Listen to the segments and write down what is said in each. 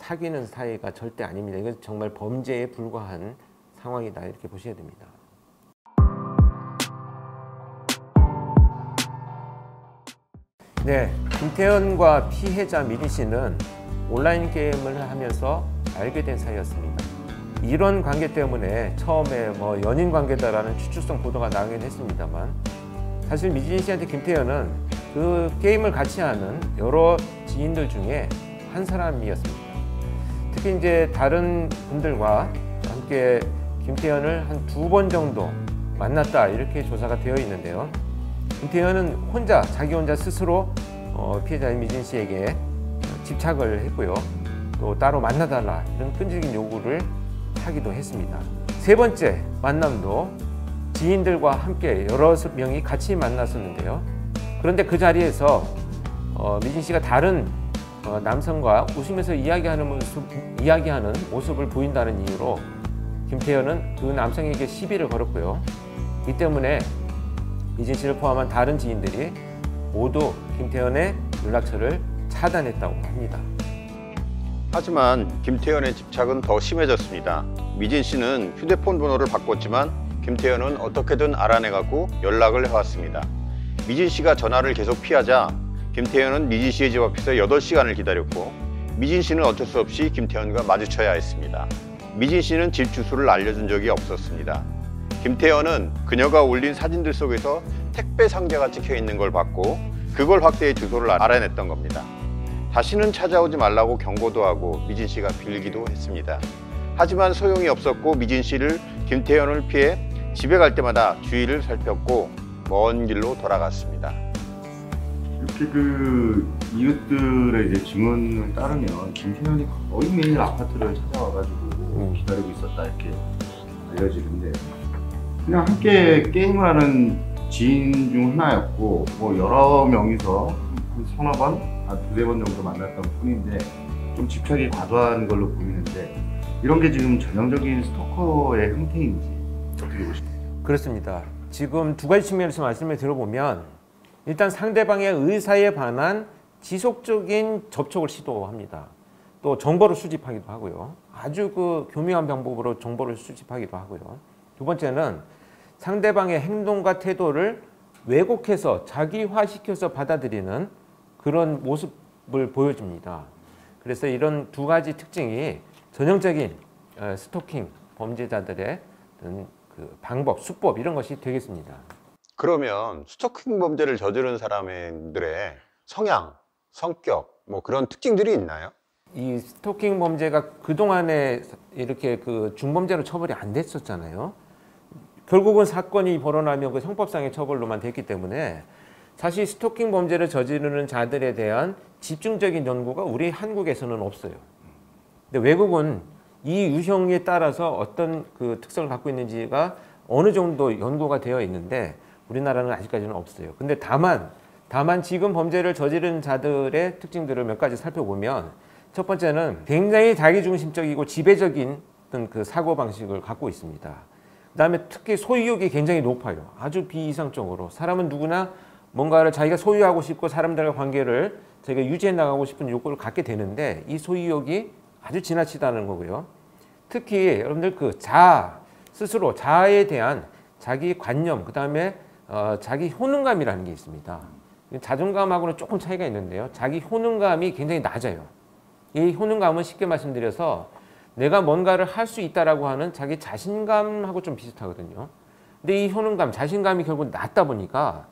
사귀는 사이가 절대 아닙니다. 이건 정말 범죄에 불과한 상황이다 이렇게 보셔야 됩니다. 네, 김태현과 피해자 미진 씨는 온라인 게임을 하면서 알게 된 사이였습니다. 이런 관계 때문에 처음에 뭐 연인 관계다라는 추측성 보도가 나오긴 했습니다만 사실 미진 씨한테 김태현은 그 게임을 같이 하는 여러 지인들 중에 한 사람이었습니다. 특히 이제 다른 분들과 함께 김태현을 한 2번 정도 만났다 이렇게 조사가 되어 있는데요. 김태현은 자기 혼자 스스로 피해자인 미진 씨에게 집착을 했고요. 또 따로 만나달라 이런 끈질긴 요구를 하기도 했습니다. 3번째 만남도 지인들과 함께 여러 명이 같이 만났었는데요. 그런데 그 자리에서 미진 씨가 다른 남성과 웃으면서 이야기하는 모습을 보인다는 이유로 김태현은 그 남성에게 시비를 걸었고요. 이 때문에 미진 씨를 포함한 다른 지인들이 모두 김태현의 연락처를 차단했다고 합니다. 하지만 김태현의 집착은 더 심해졌습니다. 미진 씨는 휴대폰 번호를 바꿨지만 김태현은 어떻게든 알아내갖고 연락을 해왔습니다. 미진 씨가 전화를 계속 피하자 김태현은 미진 씨의 집 앞에서 8시간을 기다렸고 미진 씨는 어쩔 수 없이 김태현과 마주쳐야 했습니다. 미진 씨는 집 주소를 알려준 적이 없었습니다. 김태현은 그녀가 올린 사진들 속에서 택배 상자가 찍혀 있는 걸 봤고 그걸 확대해 주소를 알아냈던 겁니다. 다시는 찾아오지 말라고 경고도 하고 미진 씨가 빌기도 했습니다. 하지만 소용이 없었고 미진 씨를 김태현을 피해 집에 갈 때마다 주위를 살폈고 먼 길로 돌아갔습니다. 이렇게 그 이웃들의 이제 증언을 따르면 김태현이 거의 매일 아파트를 찾아와가지고 기다리고 있었다 이렇게 알려지는데 그냥 함께 게임을 하는 지인 중 하나였고 뭐 여러 명이서 한 서너 번, 한 2-3번 정도 만났던 뿐인데 좀 집착이 과도한 걸로 보이는데 이런 게 지금 전형적인 스토커의 형태인지 어떻게 보십니까? 그렇습니다. 지금 2가지 측면에서 말씀을 들어보면 일단 상대방의 의사에 반한 지속적인 접촉을 시도합니다. 또 정보를 수집하기도 하고요. 아주 그 교묘한 방법으로 정보를 수집하기도 하고요. 2번째는 상대방의 행동과 태도를 왜곡해서 자기화시켜서 받아들이는 그런 모습을 보여줍니다. 그래서 이런 2가지 특징이 전형적인 스토킹 범죄자들의 그 방법, 수법 이런 것이 되겠습니다. 그러면 스토킹 범죄를 저지른 사람들의 성향, 성격 뭐 그런 특징들이 있나요? 이 스토킹 범죄가 그동안에 이렇게 그 중범죄로 처벌이 안 됐었잖아요. 결국은 사건이 벌어나면 그 형법상의 처벌로만 됐기 때문에 사실 스토킹 범죄를 저지르는 자들에 대한 집중적인 연구가 우리 한국에서는 없어요. 근데 외국은 이 유형에 따라서 어떤 그 특성을 갖고 있는지가 어느 정도 연구가 되어 있는데 우리나라는 아직까지는 없어요. 근데 다만 지금 범죄를 저지른 자들의 특징들을 몇 가지 살펴보면 첫 번째는 굉장히 자기중심적이고 지배적인 어떤 그 사고방식을 갖고 있습니다. 그 다음에 특히 소유욕이 굉장히 높아요. 아주 비이상적으로. 사람은 누구나 뭔가를 자기가 소유하고 싶고 사람들과 관계를 자기가 유지해 나가고 싶은 욕구를 갖게 되는데 이 소유욕이 아주 지나치다는 거고요. 특히 여러분들 그 스스로 자아에 대한 자기 관념, 그 다음에 자기 효능감이라는 게 있습니다. 자존감하고는 조금 차이가 있는데요. 자기 효능감이 굉장히 낮아요. 이 효능감은 쉽게 말씀드려서 내가 뭔가를 할 수 있다라고 하는 자기 자신감하고 좀 비슷하거든요. 근데 이 효능감, 자신감이 결국 낮다 보니까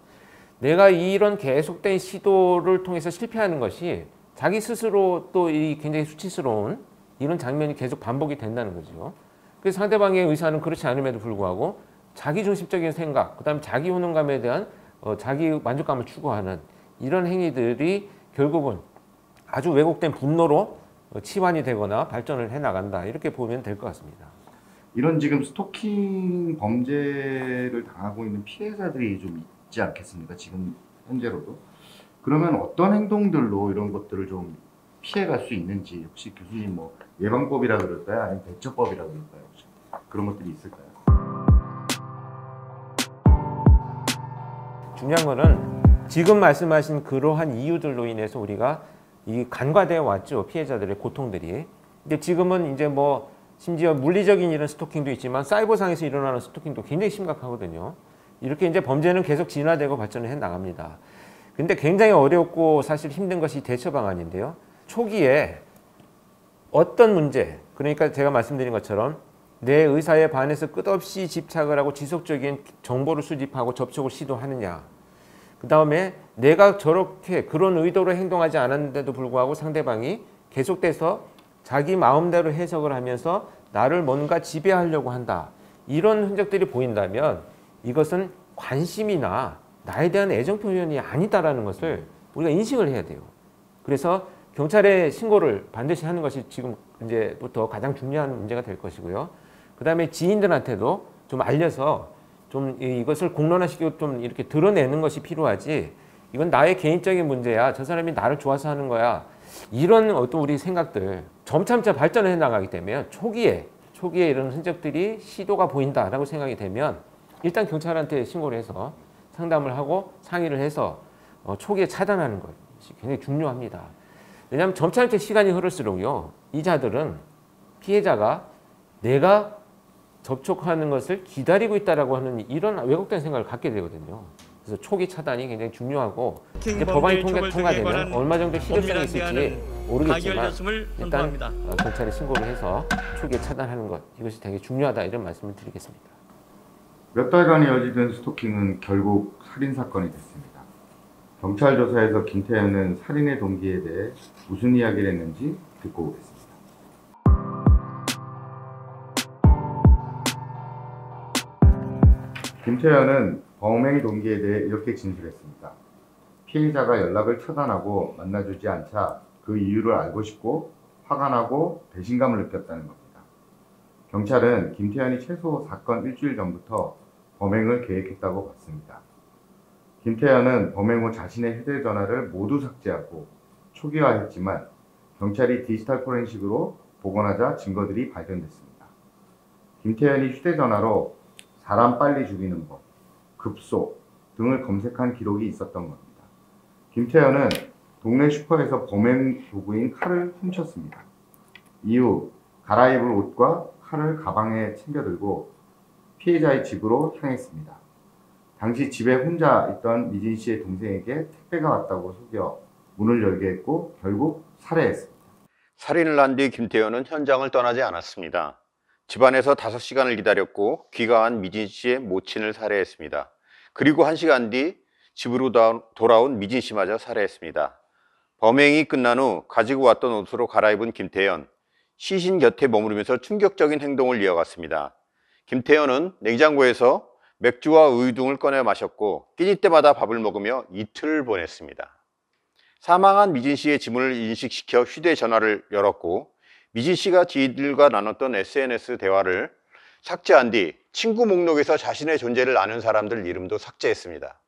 내가 이런 계속된 시도를 통해서 실패하는 것이 자기 스스로 또 이 굉장히 수치스러운 이런 장면이 계속 반복이 된다는 거죠. 그래서 상대방의 의사는 그렇지 않음에도 불구하고 자기중심적인 생각, 그 다음에 자기 효능감에 대한 자기 만족감을 추구하는 이런 행위들이 결국은 아주 왜곡된 분노로 치환이 되거나 발전을 해나간다 이렇게 보면 될 것 같습니다. 이런 지금 스토킹 범죄를 당하고 있는 피해자들이 좀 있지 않겠습니까? 지금 현재로도. 그러면 어떤 행동들로 이런 것들을 좀 피해갈 수 있는지 혹시 교수님 뭐 예방법이라 그럴까요? 아니면 대처법이라 그럴까요? 혹시 그런 것들이 있을까요? 중요한 거는 지금 말씀하신 그러한 이유들로 인해서 우리가 이 간과되어 왔죠. 피해자들의 고통들이. 근데 지금은 이제 뭐 심지어 물리적인 이런 스토킹도 있지만 사이버상에서 일어나는 스토킹도 굉장히 심각하거든요. 이렇게 이제 범죄는 계속 진화되고 발전을 해 나갑니다. 근데 굉장히 어렵고 사실 힘든 것이 대처 방안인데요. 초기에 어떤 문제, 그러니까 제가 말씀드린 것처럼 내 의사에 반해서 끝없이 집착을 하고 지속적인 정보를 수집하고 접촉을 시도하느냐. 그 다음에 내가 저렇게 그런 의도로 행동하지 않았는데도 불구하고 상대방이 계속돼서 자기 마음대로 해석을 하면서 나를 뭔가 지배하려고 한다. 이런 흔적들이 보인다면 이것은 관심이나 나에 대한 애정 표현이 아니다라는 것을 우리가 인식을 해야 돼요. 그래서 경찰에 신고를 반드시 하는 것이 지금 이제부터 가장 중요한 문제가 될 것이고요. 그 다음에 지인들한테도 좀 알려서 좀 이것을 공론화시키고 좀 이렇게 드러내는 것이 필요하지. 이건 나의 개인적인 문제야. 저 사람이 나를 좋아서 하는 거야. 이런 어떤 우리 생각들 점차 발전해 나가게 되면 초기에 이런 흔적들이 시도가 보인다라고 생각이 되면 일단 경찰한테 신고를 해서 상담을 하고 상의를 해서 초기에 차단하는 것이 굉장히 중요합니다. 왜냐하면 점차 시간이 흐를수록요, 이자들은 피해자가 내가 접촉하는 것을 기다리고 있다라고 하는 이런 왜곡된 생각을 갖게 되거든요. 그래서 초기 차단이 굉장히 중요하고 이제 법안이 통과되면 얼마 정도 실효성이 있을지 모르겠지만 일단 경찰에 신고를 해서 초기에 차단하는 것, 이것이 되게 중요하다, 이런 말씀을 드리겠습니다. 몇 달간 이어지던 스토킹은 결국 살인사건이 됐습니다. 경찰 조사에서 김태현은 살인의 동기에 대해 무슨 이야기를 했는지 듣고 오겠습니다. 김태현은 범행 동기에 대해 이렇게 진술했습니다. 피해자가 연락을 차단하고 만나주지 않자 그 이유를 알고 싶고 화가 나고 배신감을 느꼈다는 겁니다. 경찰은 김태현이 최소 사건 일주일 전부터 범행을 계획했다고 봤습니다. 김태현은 범행 후 자신의 휴대전화를 모두 삭제하고 초기화했지만 경찰이 디지털 포렌식으로 복원하자 증거들이 발견됐습니다. 김태현이 휴대전화로 사람 빨리 죽이는 법, 급소 등을 검색한 기록이 있었던 겁니다. 김태현은 동네 슈퍼에서 범행 도구인 칼을 훔쳤습니다. 이후 갈아입을 옷과 칼을 가방에 챙겨들고 피해자의 집으로 향했습니다. 당시 집에 혼자 있던 미진 씨의 동생에게 택배가 왔다고 속여 문을 열게 했고 결국 살해했습니다. 살인을 한 뒤 김태현은 현장을 떠나지 않았습니다. 집안에서 5시간을 기다렸고 귀가한 미진 씨의 모친을 살해했습니다. 그리고 1시간 뒤 집으로 돌아온 미진 씨마저 살해했습니다. 범행이 끝난 후 가지고 왔던 옷으로 갈아입은 김태현, 시신 곁에 머무르면서 충격적인 행동을 이어갔습니다. 김태현은 냉장고에서 맥주와 우유 등을 꺼내 마셨고 끼니 때마다 밥을 먹으며 이틀을 보냈습니다. 사망한 미진 씨의 지문을 인식시켜 휴대전화를 열었고 미진 씨가 지인들과 나눴던 SNS 대화를 삭제한 뒤 친구 목록에서 자신의 존재를 아는 사람들 이름도 삭제했습니다.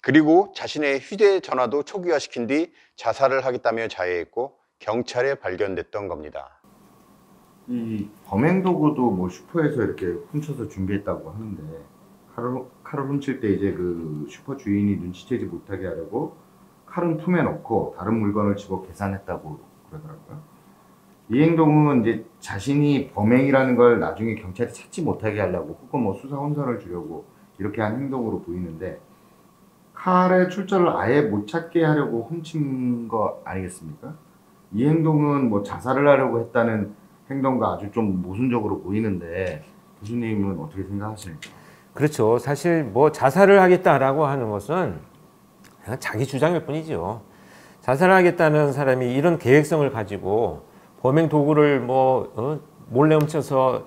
그리고 자신의 휴대전화도 초기화시킨 뒤 자살을 하겠다며 자해했고 경찰에 발견됐던 겁니다. 이 범행 도구도 뭐 슈퍼에서 이렇게 훔쳐서 준비했다고 하는데 칼을 훔칠 때 이제 그 슈퍼 주인이 눈치채지 못하게 하려고 칼은 품에 넣고 다른 물건을 집어 계산했다고 그러더라고요. 이 행동은 이제 자신이 범행이라는 걸 나중에 경찰이 찾지 못하게 하려고 혹은 뭐 수사 혼선을 주려고 이렇게 한 행동으로 보이는데 칼의 출처를 아예 못 찾게 하려고 훔친 거 아니겠습니까? 이 행동은 뭐 자살을 하려고 했다는 행동과 아주 좀 모순적으로 보이는데 교수님은 어떻게 생각하십니까? 그렇죠. 사실 뭐 자살을 하겠다라고 하는 것은 그냥 자기 주장일 뿐이죠. 자살을 하겠다는 사람이 이런 계획성을 가지고 범행 도구를 몰래 훔쳐서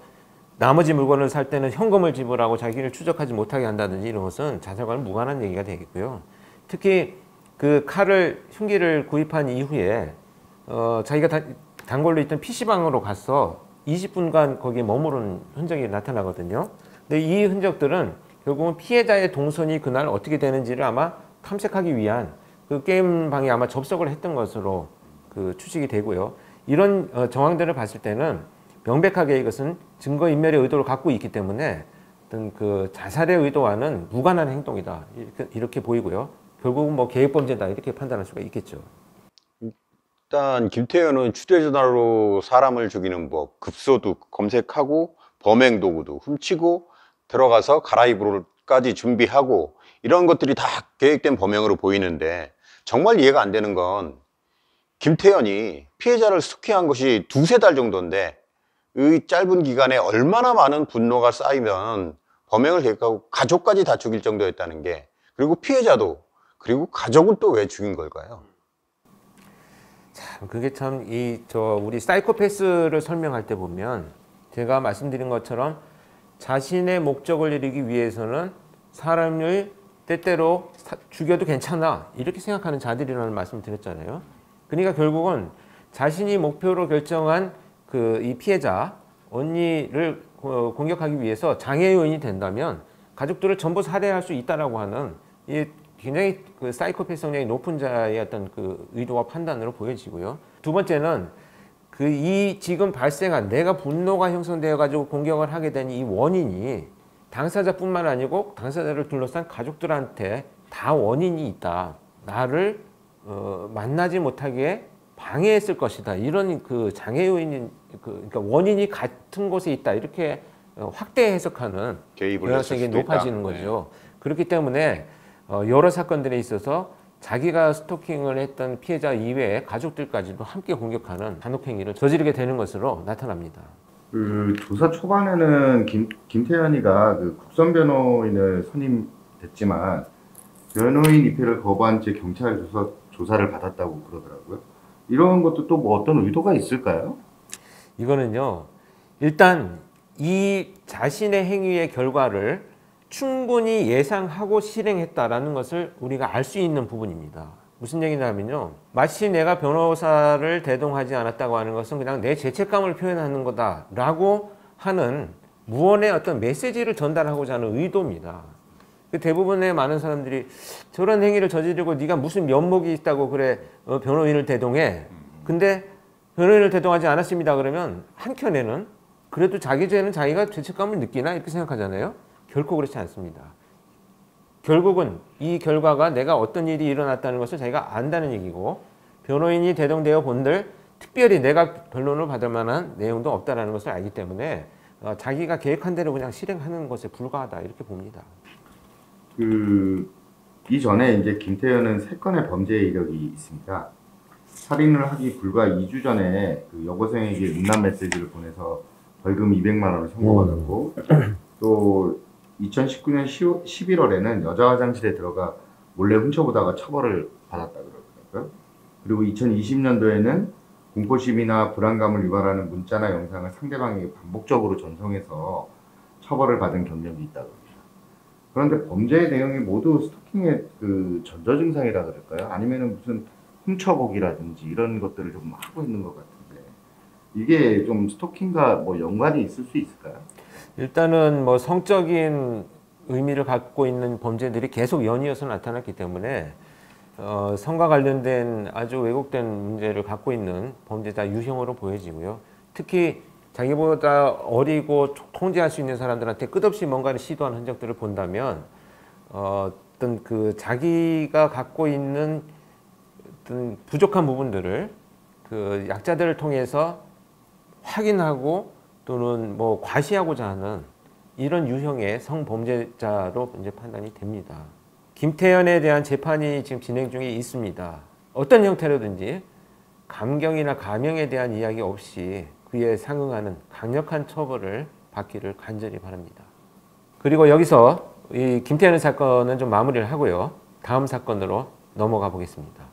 나머지 물건을 살 때는 현금을 지불하고 자기를 추적하지 못하게 한다든지 이런 것은 자살과는 무관한 얘기가 되겠고요. 특히 그 칼을 흉기를 구입한 이후에 자기가 단골로 있던 PC방으로 가서 20분간 거기에 머무른 흔적이 나타나거든요. 근데 이 흔적들은 결국은 피해자의 동선이 그날 어떻게 되는지를 아마 탐색하기 위한 그 게임방에 아마 접속을 했던 것으로 그 추측이 되고요. 이런 정황들을 봤을 때는 명백하게 이것은 증거인멸의 의도를 갖고 있기 때문에 어떤 그 자살의 의도와는 무관한 행동이다, 이렇게 보이고요. 결국은 뭐 계획범죄다, 이렇게 판단할 수가 있겠죠. 일단 김태현은 휴대전화로 사람을 죽이는 법, 급소도 검색하고 범행 도구도 훔치고 들어가서 갈아입으러까지 준비하고 이런 것들이 다 계획된 범행으로 보이는데 정말 이해가 안 되는 건 김태현이 피해자를 스토킹한 것이 두세 달 정도인데 이 짧은 기간에 얼마나 많은 분노가 쌓이면 범행을 계획하고 가족까지 다 죽일 정도였다는 게, 그리고 피해자도, 그리고 가족은 또 왜 죽인 걸까요? 참 그게 참 우리 사이코패스를 설명할 때 보면 제가 말씀드린 것처럼 자신의 목적을 이루기 위해서는 사람을 때때로 죽여도 괜찮아 이렇게 생각하는 자들이라는 말씀을 드렸잖아요. 그러니까 결국은 자신이 목표로 결정한 이 피해자 언니를 공격하기 위해서 장애 요인이 된다면 가족들을 전부 살해할 수 있다라고 하는 이 굉장히 사이코패스 성향이 높은 자의 어떤 의도와 판단으로 보여지고요. 두 번째는 지금 발생한 내가 분노가 형성되어 가지고 공격을 하게 된 이 원인이 당사자뿐만 아니고 당사자를 둘러싼 가족들한테 다 원인이 있다. 나를 만나지 못하게 방해했을 것이다. 이런 장애 요인이 그러니까 원인이 같은 곳에 있다. 이렇게 확대 해석하는 경향성이 높아지는 거죠. 네. 그렇기 때문에 여러 사건들에 있어서 자기가 스토킹을 했던 피해자 이외에 가족들까지도 함께 공격하는 잔혹행위를 저지르게 되는 것으로 나타납니다. 조사 초반에는 김태현이가 국선 변호인을 선임됐지만 변호인 입회를 거부한 채 경찰 조사를 받았다고 그러더라고요. 이런 것도 또 뭐 어떤 의도가 있을까요? 이거는요, 일단 이 자신의 행위의 결과를 충분히 예상하고 실행했다라는 것을 우리가 알 수 있는 부분입니다. 무슨 얘기냐면요, 마치 내가 변호사를 대동하지 않았다고 하는 것은 그냥 내 죄책감을 표현하는 거다라고 하는 무언의 어떤 메시지를 전달하고자 하는 의도입니다. 대부분의 많은 사람들이 저런 행위를 저지르고 네가 무슨 면목이 있다고 그래 변호인을 대동해. 근데 변호인을 대동하지 않았습니다 그러면 한켠에는 그래도 자기 죄는 자기가 죄책감을 느끼나 이렇게 생각하잖아요. 결코 그렇지 않습니다. 결국은 이 결과가 내가 어떤 일이 일어났다는 것을 자기가 안다는 얘기고, 변호인이 대동되어 본들 특별히 내가 변론을 받을 만한 내용도 없다는 것을 알기 때문에 자기가 계획한 대로 그냥 실행하는 것에 불과하다 이렇게 봅니다. 이전에 이제 김태현은 3건의 범죄 이력이 있습니다. 살인을 하기 불과 2주 전에 여고생에게 음란 메시지를 보내서 벌금 200만 원을 선고받았고, 또 2019년 11월에는 여자 화장실에 들어가 몰래 훔쳐보다가 처벌을 받았다 그러더라고요. 그리고 2020년도에는 공포심이나 불안감을 유발하는 문자나 영상을 상대방에게 반복적으로 전송해서 처벌을 받은 경력이 있다고 합니다. 그런데 범죄의 내용이 모두 스토킹의 전조 증상이라 그럴까요? 아니면은 무슨 훔쳐보기라든지 이런 것들을 좀 하고 있는 것 같은데, 이게 좀 스토킹과 뭐 연관이 있을 수 있을까요? 일단은 뭐 성적인 의미를 갖고 있는 범죄들이 계속 연이어서 나타났기 때문에 성과 관련된 아주 왜곡된 문제를 갖고 있는 범죄자 유형으로 보여지고요. 특히 자기보다 어리고 통제할 수 있는 사람들한테 끝없이 뭔가를 시도하는 흔적들을 본다면 어떤 자기가 갖고 있는 어떤 부족한 부분들을 약자들을 통해서 확인하고 또는 뭐 과시하고자 하는 이런 유형의 성범죄자로 이제 판단이 됩니다. 김태현에 대한 재판이 지금 진행 중에 있습니다. 어떤 형태로든지 감경이나 감형에 대한 이야기 없이 그에 상응하는 강력한 처벌을 받기를 간절히 바랍니다. 그리고 여기서 이 김태현 사건은 좀 마무리를 하고요. 다음 사건으로 넘어가 보겠습니다.